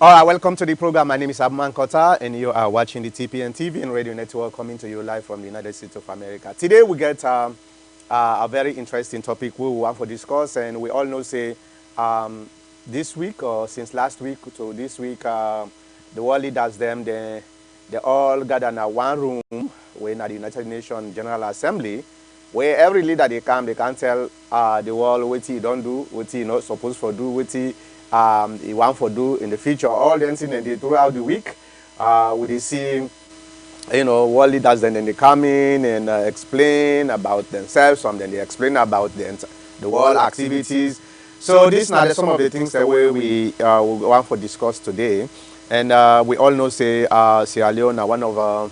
All right, welcome to the program. My name is Abman Kota, and you are watching the TPN TV and Radio Network coming to you live from the United States of America. Today we get a very interesting topic we want to discuss, and we all know, say, this week or since last week to this week, the world leaders, they all gather in one room, we're in the United Nations General Assembly, where every leader they come, they can tell the world what he don't do, what he not supposed to do, what he want to do in the future. All the things that they throughout the week, we see, world leaders, then they come in and explain about themselves, some then they explain about the world activities. So these are some of the things that we want to discuss today. And we all know, say, Sierra Leone are one of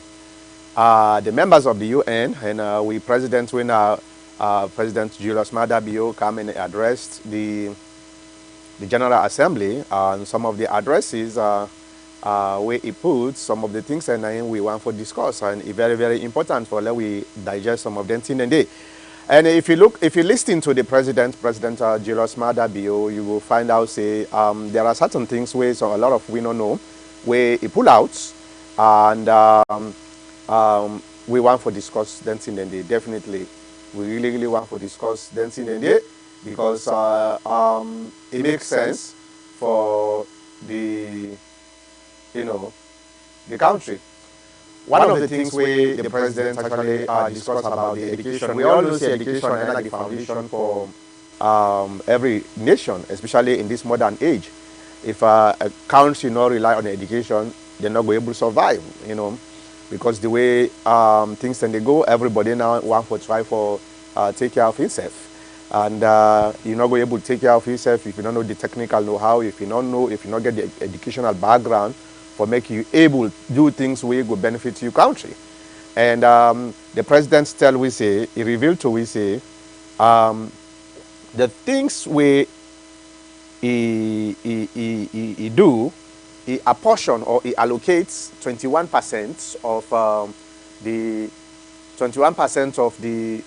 the members of the UN, and we President when President Julius Maada Bio come and addressed the General Assembly, and some of the addresses where he put some of the things and then we want to discuss, and it's very, very important for let we digest some of them things and day. And if you listen to the President Julius Maada Bio, you will find out, say, there are certain things where a lot of we don't know where he pull out, and we want to discuss dancing and day. Definitely, we really want to discuss dancing and day because it makes sense for the the country. One of the things where the president actually discussed about the education, we all know say education is like the foundation for every nation, especially in this modern age. If a country not rely on education, they're not going to survive, because the way things tend to go, everybody now want to try for take care of himself. And you're not going to be able to take care of yourself if you don't know the technical know-how, if you not get the educational background for make you able to do things where will benefit your country. And the president he revealed to we say, the things where he do, he apportion or he allocates 21% of the 21% of the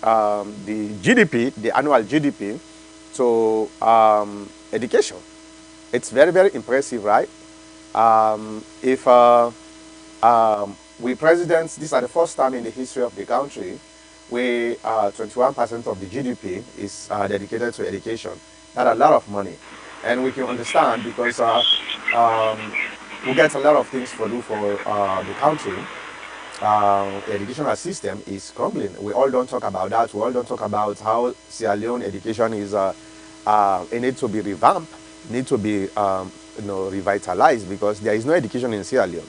GDP, the annual GDP, to education. It's very, very impressive, right? If we presidents, these are the first time in the history of the country where 21% of the GDP is dedicated to education. That's a lot of money. And we can understand because we get a lot of things to do for the country. The educational system is crumbling. We all don't talk about that. We all don't talk about how Sierra Leone education is it needs to be revamped, need to be revitalized because there is no education in Sierra Leone.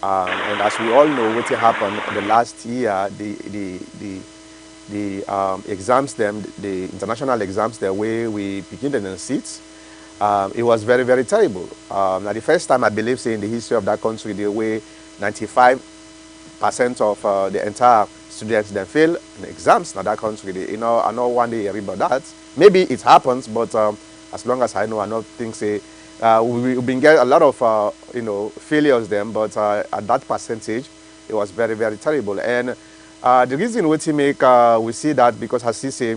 And as we all know, what happened the last year, the exams, the international exams, the way we begin in the seats, it was very, very terrible. Now the first time I believe, say, in the history of that country, the way 95% of the entire students that fail in exams in that country. I know one day about that. Maybe it happens, but as long as I know, I don't think say we've been getting a lot of failures then. But at that percentage, it was very, very terrible. And the reason we we see that because as he say,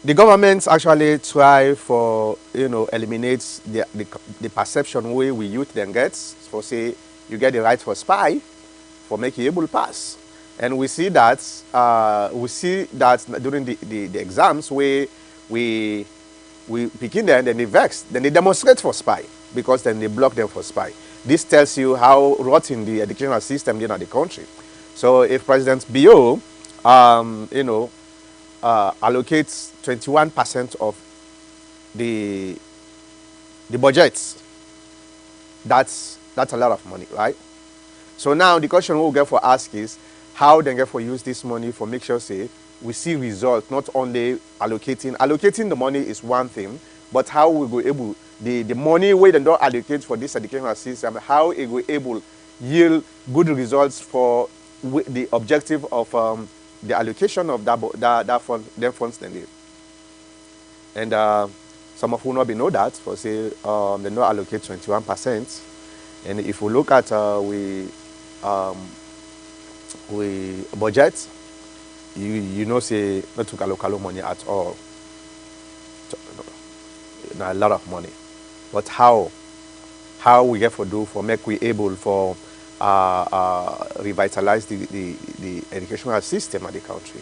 the governments actually try for eliminate the perception way we youth then gets for say you get the right for spy for make you able to pass, and we see that during the exams where we begin there and then they vex, then they demonstrate for spy because then they block them for spy. This tells you how rotten the educational system in the country. So if President Bio allocates 21% of the budgets, that's a lot of money, right? So now the question we'll get for ask is how they get for use this money for make sure say we see results, not only allocating the money is one thing, but how we go able the money we don't allocate for this educational system, how it will able yield good results for the objective of the allocation of that fund, them funds they need. And some of you not know that for say they not allocate 21%. And if we look at we budget, you say not to local money at all. a lot of money. But how we get for do for make we able for revitalize the educational system of the country.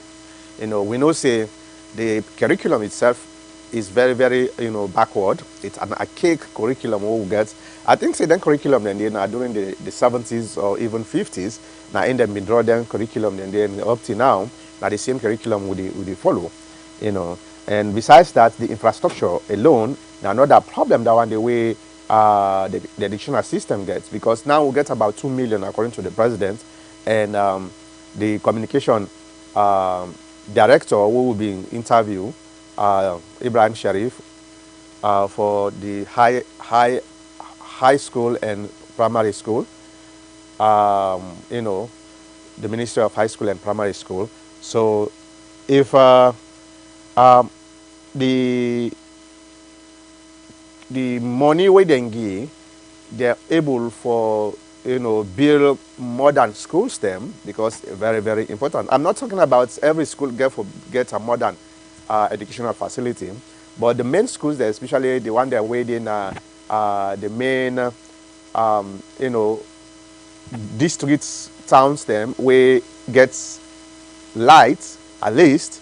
We know say the curriculum itself is very, very, backward. It's an archaic curriculum we get. I think say then curriculum then during the 70s or even 50s, now in them been draw them curriculum then up to now, now the same curriculum would they follow, you know. And besides that, the infrastructure alone, now another problem that one the way the educational system gets, because now we get about 2 million according to the president, and the communication director who will be in interview, Ibrahim Sharif, for the high school and primary school, the Ministry of High School and Primary School. So if the money we then give, they're able for build modern schools them, because very, very important. I'm not talking about every school get a modern educational facility, but the main schools there, especially the one that within the main districts, towns them where gets light at least,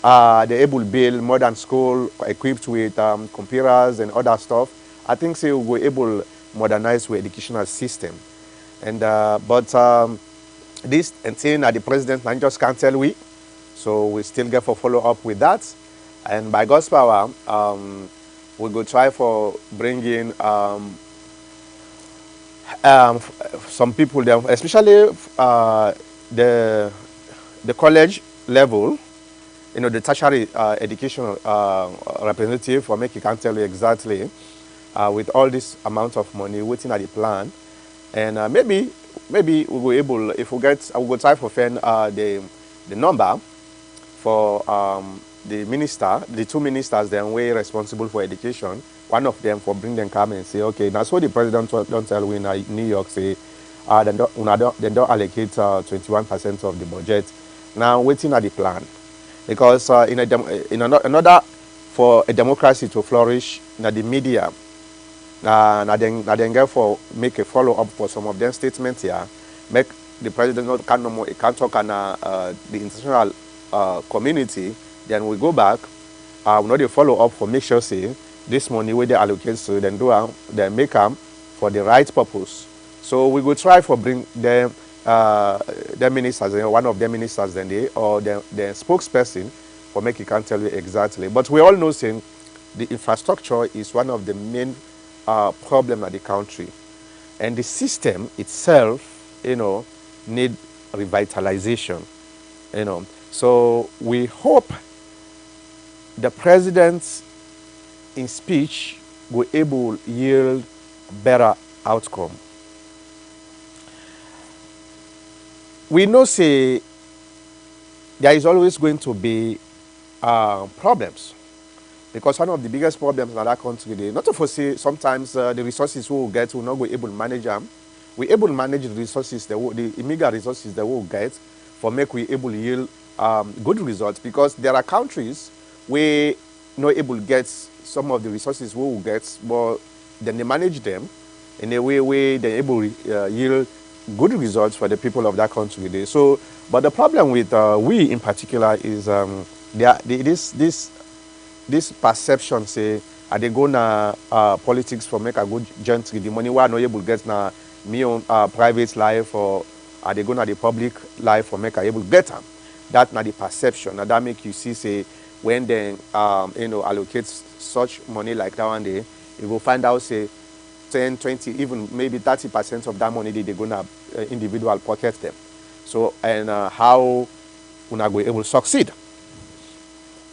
they're able to build modern school equipped with computers and other stuff. I think say we're able to modernize the educational system. And but this and thing that the president and just can't tell we, so we still get for follow up with that. And by God's power, we go try for bringing some people there, especially the college level, the tertiary education representative, for make you can't tell you exactly with all this amount of money waiting at the plan. And maybe we will able, if we get, I will go try for find the number for the minister, the two ministers then way responsible for education. One of them for bring them come and say, okay, that's what the president don't tell we in New York say, they don't allocate 21% of the budget. Now waiting at the plan, because in another for a democracy to flourish, now the media. Now then therefore make a follow up for some of them statements here. Make the president not can no more, can't talk on the international community. Then we go back. We know the follow up for make sure say this money where they allocate, so then then make them for the right purpose. So we will try for bring them their ministers, one of their ministers then they or the spokesperson for make you can't tell you exactly. But we all know saying the infrastructure is one of the main problem of the country, and the system itself, need revitalization. So we hope the president, in speech, will able yield better outcome. We know say there is always going to be problems. Because one of the biggest problems in that country, not to foresee sometimes the resources we will get will not be able to manage them. We able to manage the resources, the immediate resources that we will get for make we able to yield good results. Because there are countries where not able to get some of the resources we will get, but then they manage them in a way where they're able to yield good results for the people of that country. So, but the problem with we in particular is this perception say, are they go na politics for make a good gentry the money we are not able to get na me own private life, or are they go na the public life for make a able to get them? That na the perception. And that make you see say when they allocate such money like that one day, you will find out say 10, 20, even maybe 30% of that money they go na individual pocket them. So and how we are going able to succeed.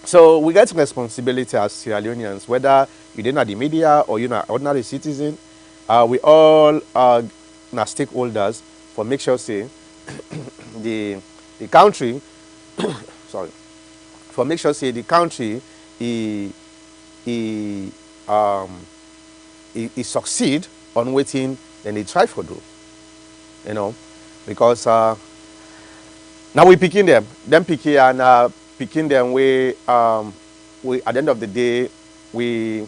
So we get responsibility as Sierra Leoneans, whether you're not the media or you're not ordinary citizen. We all are stakeholders for make sure say the country sorry, for make sure say the country he succeed on waiting then they try for do. Because now we picking them picking and picking them we at the end of the day we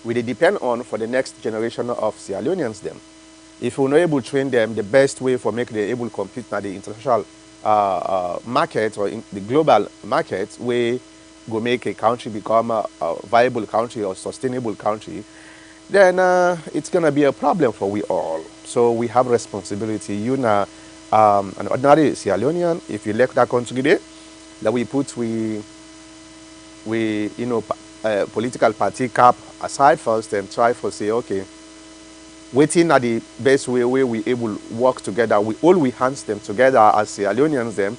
we dey depend on for the next generation of Sierra Leoneans them. If we not able to train them, the best way for make them able to compete na the international market or in the global market, where go make a country become a viable country or sustainable country, then it's gonna be a problem for we all. So we have responsibility. You now, an ordinary Sierra Leonean, if you left that country there, that we put we political party cap aside first and try for say, okay, waiting at the best way where we able work together, we all we hands them together as Sierra Leoneans them,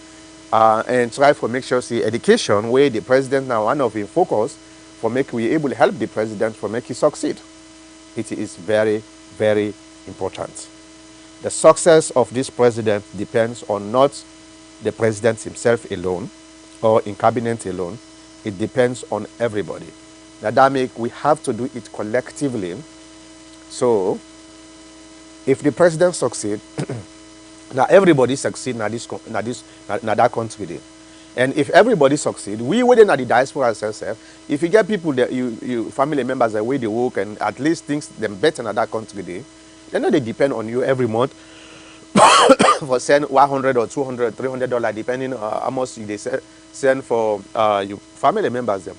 and try for make sure see education where the president now one of in focus for make we able to help the president for make he succeed. It is very, very important. The success of this president depends on not the president himself alone or in cabinet alone. It depends on everybody. Now that make we have to do it collectively. So if the president succeed, now everybody succeed now that country there. And if everybody succeed, we within the diaspora ourselves, if you get people that you family members that way they work and at least things them better in that country there, they know they depend on you every month for send 100 or 200, $300 depending how much they send for you family members them.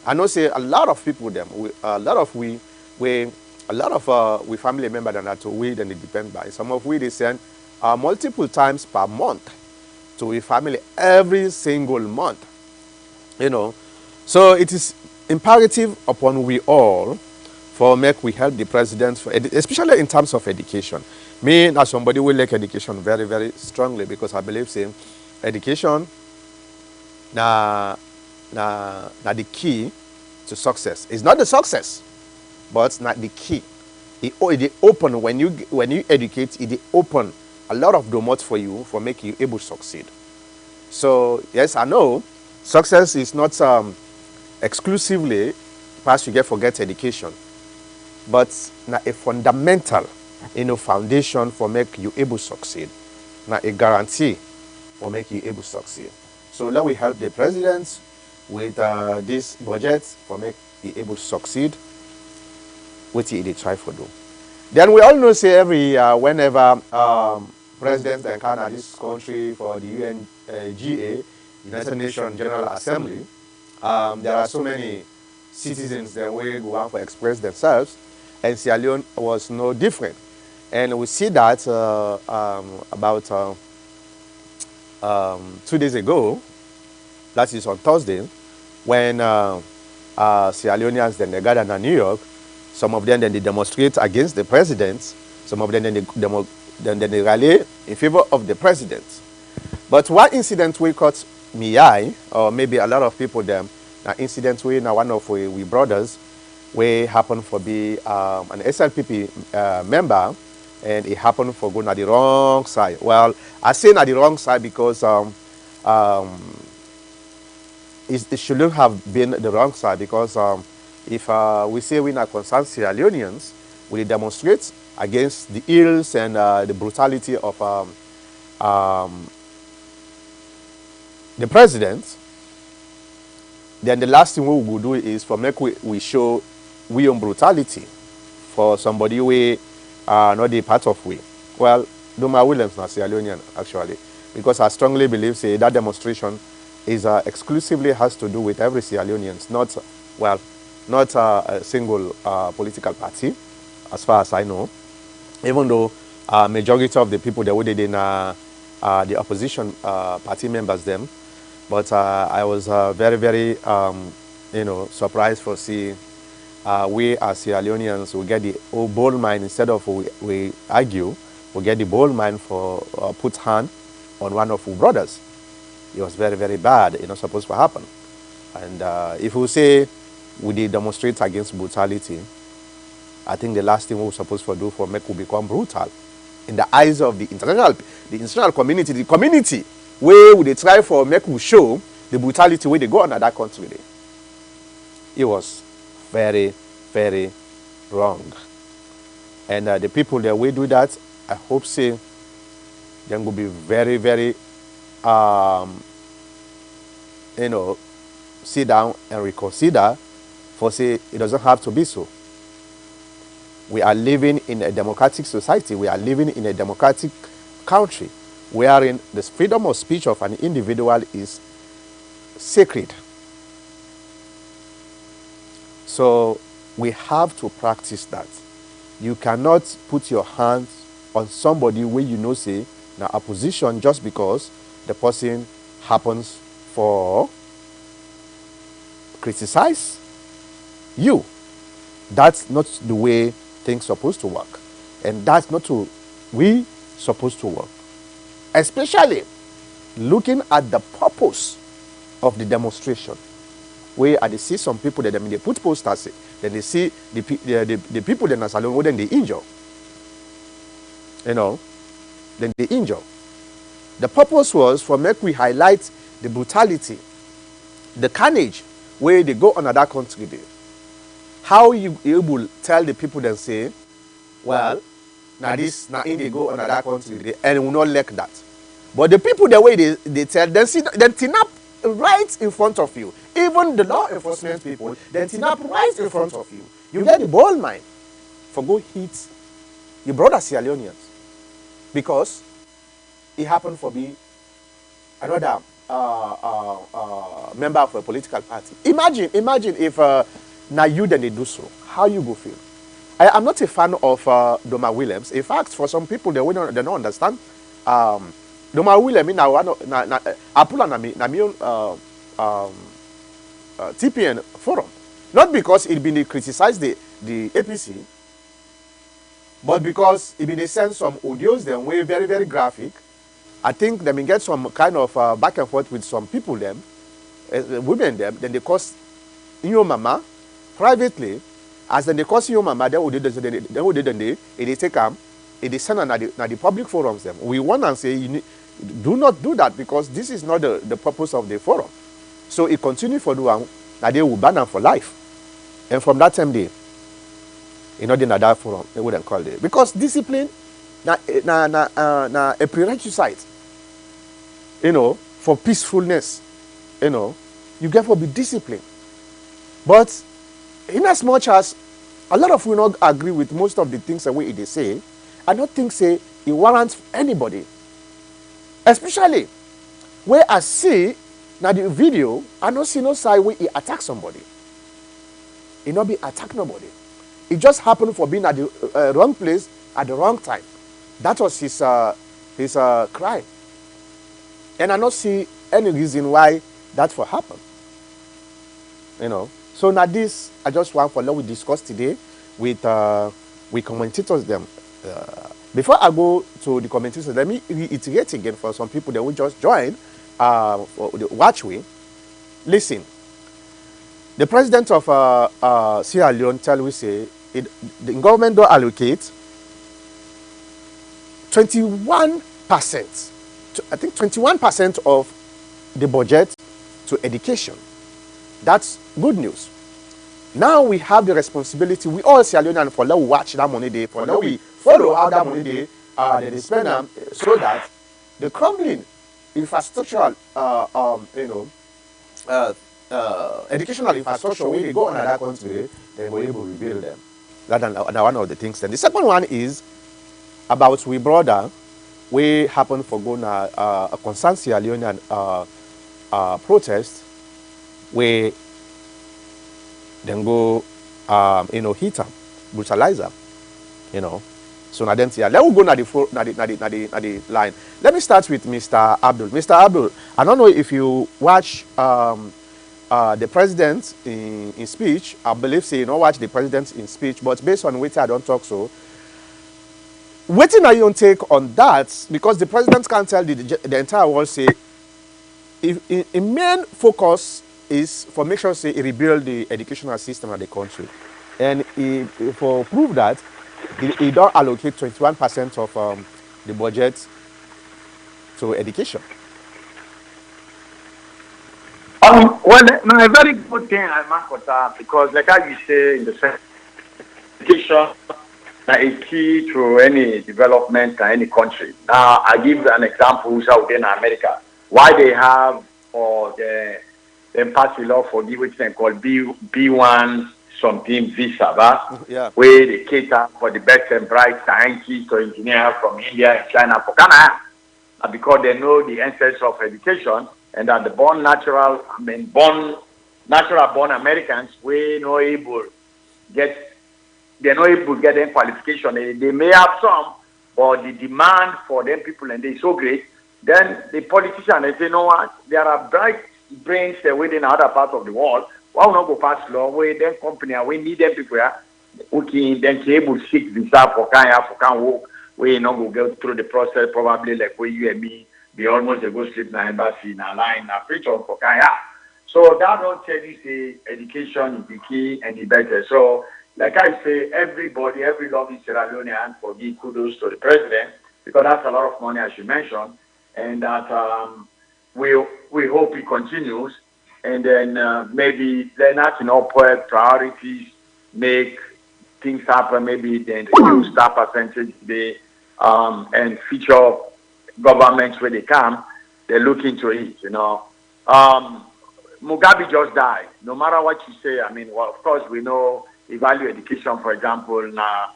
I know say a lot of people them, a lot of we family members that we then they depend by. Some of we they send multiple times per month to a family every single month. So it is imperative upon we all for make we help the president, for especially in terms of education. Me as somebody will like education very, very strongly because I believe say education na the key to success. It's not the success, but it's not the key. It open when you educate, it open a lot of doors for you for making you able to succeed. So yes, I know success is not exclusively pass you get forget education, but now a fundamental foundation for make you able to succeed. Now a guarantee for make you able to succeed. So let we help the president with this budget for make you able to succeed. What they try for do. Then we all know say every year whenever presidents encounter this country for the UNGA, United Nations General Assembly, there are so many citizens that will go out for express themselves, and Sierra Leone was no different. And we see that about 2 days ago, that is on Thursday, when Sierra Leoneans then they gathered in New York. Some of them then they demonstrate against the president. Some of them then they rally in favor of the president. But one incident we caught me eye, or maybe a lot of people them, an incident we now one of we brothers, we happened for be an SLPP member, and it happened for going at the wrong side. Well, I say at the wrong side because it shouldn't have been the wrong side because if we say we're not concerned Sierra Leoneans, we demonstrate against the ills and the brutality of the president, then the last thing we will do is for make we show we own brutality for somebody we are not a part of we. Well, Doma Williams not Sierra Leonean actually, because I strongly believe say that demonstration is exclusively has to do with every Sierra Leoneans, not a single political party, as far as I know. Even though majority of the people that were in the opposition party members them, but I was very, very surprised for see we as Sierra Leoneans we get the bold mind instead of we argue, we get the bold mind for put hand on one of our brothers. It was very, very bad. It's not supposed to happen. And if we say we did demonstrate against brutality, I think the last thing we were supposed to do for make we become brutal in the eyes of the international community, the community where they try for make we show the brutality where they go on at that country. It was very, very wrong. And the people that will do that, I hope say they will be very, very sit down and reconsider for say it doesn't have to be so. We are living in a democratic society. We are living in a democratic country wherein the freedom of speech of an individual is sacred. So we have to practice that. You cannot put your hands on somebody where you know say now opposition just because the person happens for criticize you. That's not the way things supposed to work. And that's not to we supposed to work. Especially looking at the purpose of the demonstration. Where I see some people that they put posters, then they see the people that are salon, then they injure. You know, then they injure. The purpose was for make we highlight the brutality, the carnage where they go on another country there. How you able tell the people that say, well, now this now in they go on another country there, and will not like that. But the people the way they tell them see them tin up right in front of you. Even the law enforcement people, then tin up right in front of you. You get the bold mind for go hit your brother Sierra Leoneans. Because it happened for me another member of a political party. Imagine if now you then they do so. How you go feel? I'm not a fan of Doma Williams. In fact, for some people they don't understand. Doma Williams now Apula na mi TPN forum. Not because it been criticized the APC, but because it been send some audios them way very very graphic. I think they may get some kind of back and forth with some people them, women them. Then they cause your mama privately, as then they cause your mama. Then they take them, they send them at the public forums them. We want to say do not do that because this is not the purpose of the forum. So it continue for doing that they will ban them for life, and from that time they, in that forum they wouldn't call it because discipline na a prerequisite. For peacefulness, you get to be disciplined. But in as much as a lot of you not agree with most of the things the way they say, I don't think say it warrants anybody. Especially where I see now the video, I don't see no side where he attack somebody. He not be attack nobody. It just happened for being at the wrong place at the wrong time. That was his crime. And I don't see any reason why that will happen. So now this, I just want for what we discuss today with commentators them. Before I go to the commentators, let me reiterate again for some people that will just join watch we. Listen, the president of Sierra Leone tell we say the government don't allocate 21%. I think 21% of the budget to education. That's good news. Now we have the responsibility. We all Sierra Leonean for let we watch that money day, for let we follow how that money day they spend them so that the crumbling infrastructural educational infrastructure where they go on that country, they were able to rebuild them. That's one of the things. And the second one is about we brother. We happen for going a concerned Sierra Leonean protest where then go hit them, brutalize them, So now then let me go na the line. Let me start with Mr. Abdul. Mr. Abdul, I don't know if you watch the president in speech. I believe say you don't watch the president in speech, but based on which I don't talk so. Waiting on your take on that, because the president can't tell the entire world say if a main focus is for make sure say he rebuild the educational system of the country, and for prove that he don't allocate 21% of the budget to education. Well, a very good thing, Makota, because like how you say in the sense, education is key to any development in any country. Now, I give an example out in America. Why they have for the pass law for which they call B1 something visa, but Yeah. where they cater for the best and bright scientists or engineers from India and China for Ghana, because they know the essence of education and that the born natural born Americans we no able get they're not able to get them qualification. They may have some, but the demand for them people and they so great. Then the politician they say, you know what? There are bright brains within other parts of the world. Why not go pass law where then company we need them people here? Okay, then be able to seek visa for can work. We not go go through the process probably like where you and me be almost a go sleep na embassy na line na preacher for Kenya. So that don't tell you say education is the key and the better. So like I say, everybody, every loving Sierra Leonean for give kudos to the president because that's a lot of money, as you mentioned, and that we hope it continues, and then maybe then us priorities make things happen. Maybe then reduce that percentage they and feature governments where they come, they look into it. Mugabe just died. No matter what you say, I mean, well, of course we know value education, for example, now,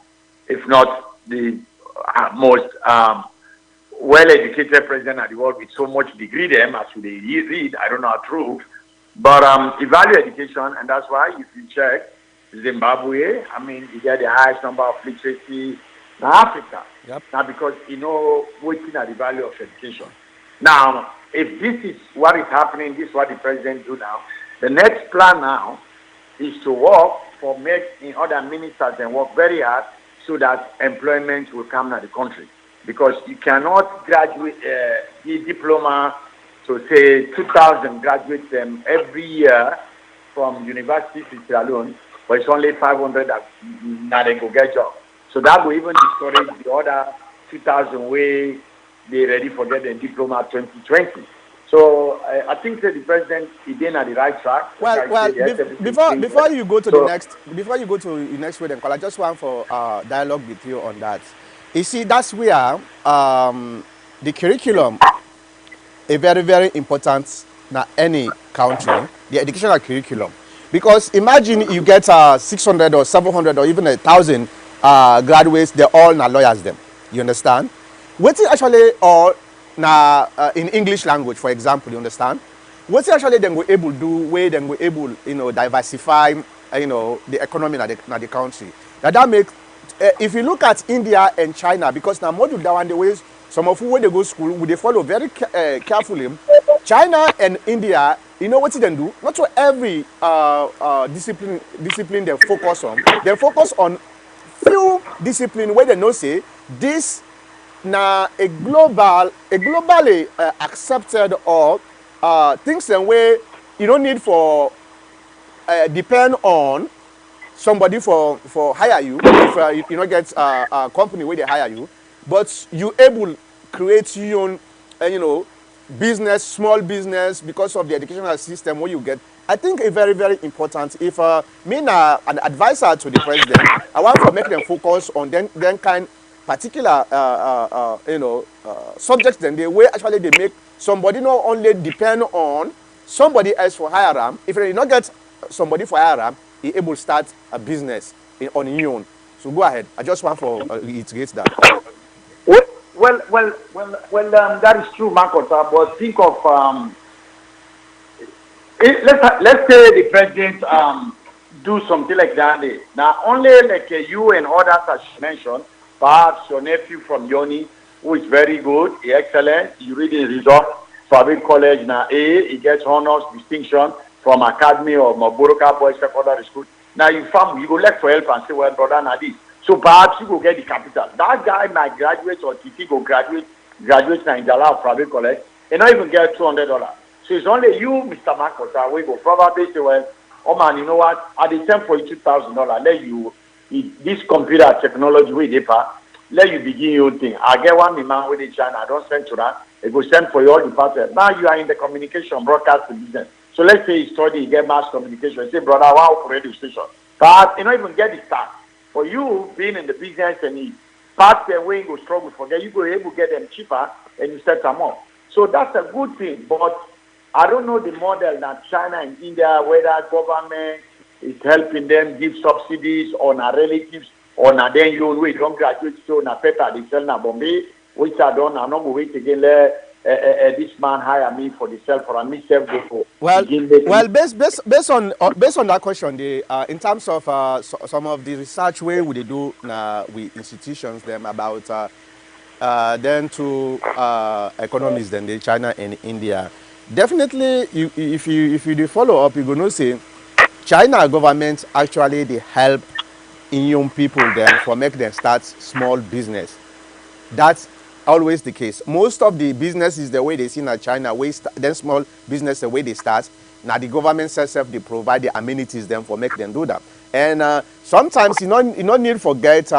if not the most well-educated president in the world with so much degree them as they read, I don't know how true, but value education, and that's why if you check Zimbabwe, I mean, you get the highest number of literacy in Africa. Yep. Now, because waiting at the value of education. Now, if this is what is happening, this is what the president do now, the next plan now is to work for making other ministers and work very hard so that employment will come to the country. Because you cannot graduate the diploma to say 2,000 graduates every year from universities in Sierra Leone, but it's only 500 that now they go get job. So that will even discourage the other 2,000 way they ready for getting diploma 2020. So I think that the president is in at the right track. Well, before you go to the next, before you go to the next word and call, I just want for dialogue with you on that. You see, that's where the curriculum is very, very important in any country, the educational curriculum. Because imagine you get 600 or 700 or even 1,000 graduates, they're all na lawyers them. You understand? What's actually all na in English language, for example, you understand? What's actually then we able do where then we able diversify the economy in the country. Now that makes if you look at India and China, because now module that one the ways some of who when they go school they follow very carefully. China and India, you know what they do? Not for every discipline they focus on. They focus on few discipline where they know say this now a globally accepted or things and way you don't need for depend on somebody for hire you if you not get a company where they hire you, but you able create your own business, small business because of the educational system where you get. I think it's very, very important. If me an advisor to the president, I want to make them focus on then kind particular subjects. Then the way actually they make somebody not only depend on somebody else for hire them. If they not get somebody for hire them, he able to start a business on his own. So go ahead. I just want to reiterate that. Well, that is true, Marcos. But think of let's say the president do something like that. Now, only like you and others, as you mentioned, perhaps your nephew from Yoni, who is very good, excellent, you read his result, private college, now he gets honors, distinction from Academy or Maboroka Boys Secondary School. Now you go left for help and say, well, brother, now this. So perhaps you go get the capital. That guy might graduate or TT go graduate in Jala or private college and not even get $200. So it's only you, Mr. Marcos, we go probably say, well, oh man, you know what? At the time for you $2,000, let you this computer technology with paper, let you begin your thing. I get one man with the China, I don't send to that. It go send for your department. Now you are in the communication broadcast business. So let's say you study, you get mass communication. You say, brother, I want for radio station. But you don't even get the start. For you being in the business and you pass their way and go struggle for them, you go able to get them cheaper and you set them up. So that's a good thing. But I don't know the model that China and India, whether government It's helping them give subsidies on our relatives, on our then you we don't graduate so na peta they sell na Bombay, which I don't I'm not wait again this man hire me for the sell for a me self go Well, begin making. based on that question, in terms of some of the research where we do with institutions them about then to economies then the China and India, definitely if you do follow up, you gonna say China government actually they help in young people then for make them start small business. That's always the case. Most of the businesses the way they see in China, then small business the way they start. Now the government itself they provide the amenities them for make them do that. And sometimes you don't need forget